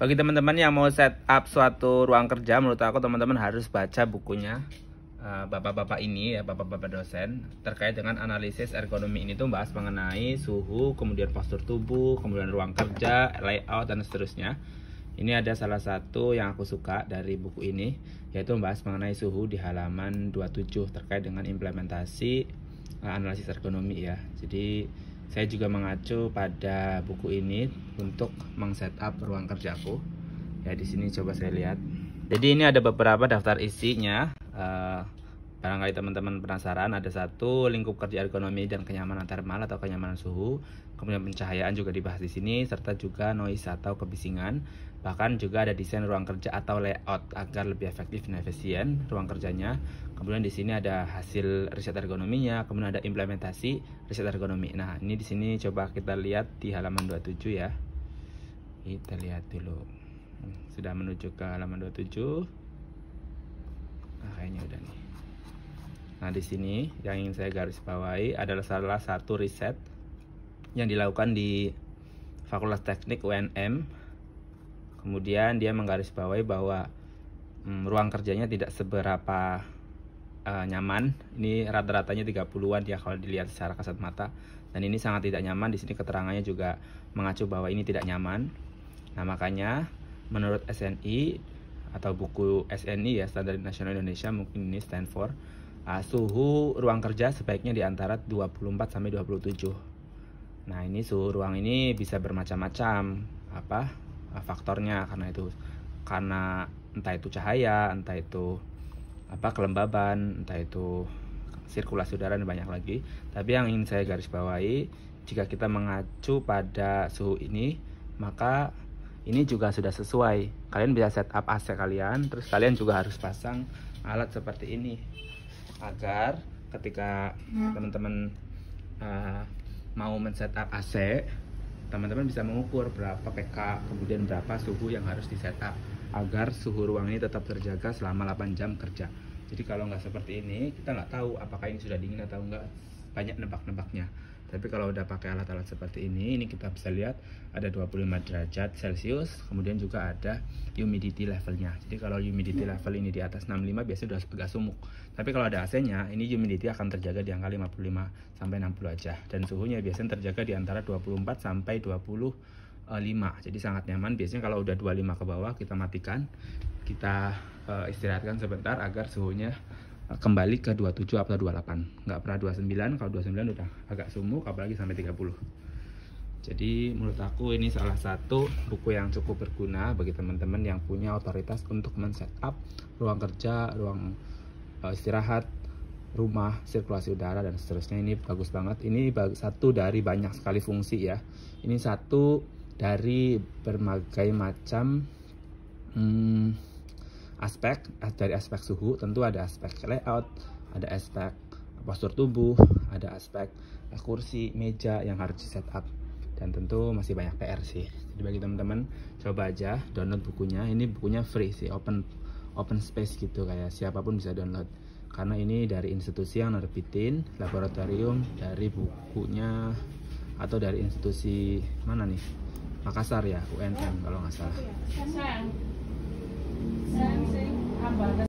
Bagi teman-teman yang mau setup suatu ruang kerja, menurut aku teman-teman harus baca bukunya bapak-bapak ini ya, bapak-bapak dosen, terkait dengan analisis ergonomi. Ini tuh bahas mengenai suhu, kemudian postur tubuh, kemudian ruang kerja, layout, dan seterusnya. Ini ada salah satu yang aku suka dari buku ini, yaitu membahas mengenai suhu di halaman 27 terkait dengan implementasi analisis ergonomi ya. Jadi saya juga mengacu pada buku ini untuk meng-setup ruang kerjaku. Ya, di sini coba saya lihat. Jadi ini ada beberapa daftar isinya. Barangkali teman-teman penasaran, ada satu lingkup kerja ergonomi dan kenyamanan thermal atau kenyamanan suhu. Kemudian pencahayaan juga dibahas di sini, serta juga noise atau kebisingan. Bahkan juga ada desain ruang kerja atau layout agar lebih efektif dan efisien ruang kerjanya. Kemudian di sini ada hasil riset ergonominya, kemudian ada implementasi riset ergonomi. Nah, ini di sini coba kita lihat di halaman 27 ya. Kita lihat dulu. Sudah menuju ke halaman 27. Nah, kayaknya udah nih. Nah, di sini yang ingin saya garis bawahi adalah salah satu riset yang dilakukan di Fakultas Teknik UNM. Kemudian dia menggarisbawahi bahwa ruang kerjanya tidak seberapa nyaman. Ini rata-ratanya 30-an ya kalau dilihat secara kasat mata. Dan ini sangat tidak nyaman. Di sini keterangannya juga mengacu bahwa ini tidak nyaman. Nah, makanya menurut SNI atau buku SNI ya, Standar Nasional Indonesia, mungkin ini stand for, suhu ruang kerja sebaiknya di antara 24 sampai 27. Nah, ini suhu ruang ini bisa bermacam-macam faktornya, karena entah itu cahaya, entah itu kelembaban, entah itu sirkulasi udara, dan banyak lagi. Tapi yang ingin saya garis bawahi, jika kita mengacu pada suhu ini, maka ini juga sudah sesuai. Kalian bisa setup AC kalian, terus kalian juga harus pasang alat seperti ini agar ketika teman-teman mau men-setup AC, teman-teman bisa mengukur berapa PK, kemudian berapa suhu yang harus di-setup agar suhu ruang ini tetap terjaga selama 8 jam kerja. Jadi kalau nggak seperti ini, kita nggak tahu apakah ini sudah dingin atau enggak, banyak nebak-nebaknya. Tapi kalau udah pakai alat-alat seperti ini kita bisa lihat ada 25 derajat Celcius, kemudian juga ada humidity levelnya. Jadi kalau humidity level ini di atas 65 biasanya udah agak sumuk. Tapi kalau ada AC-nya, ini humidity akan terjaga di angka 55 sampai 60 aja. Dan suhunya biasanya terjaga di antara 24 sampai 25. Jadi sangat nyaman. Biasanya kalau udah 25 ke bawah kita matikan. Kita istirahatkan sebentar agar suhunya kembali ke 27 atau 28. Nggak pernah 29. Kalau 29 udah agak sumuk, apalagi sampai 30. Jadi menurut aku ini salah satu buku yang cukup berguna bagi teman-teman yang punya otoritas untuk men-setup ruang kerja, ruang istirahat, rumah, sirkulasi udara, dan seterusnya. Ini bagus banget. Ini satu dari banyak sekali fungsi ya. Ini satu dari berbagai macam aspek. Dari aspek suhu tentu ada aspek layout, ada aspek postur tubuh, ada aspek kursi, meja yang harus di setup, dan tentu masih banyak PR sih. Jadi bagi teman-teman, coba aja download bukunya. Ini bukunya free sih, open space gitu, kayak siapapun bisa download, karena ini dari institusi yang nerbitin, laboratorium dari bukunya, atau dari institusi mana nih, Makassar ya, UNM kalau nggak salah.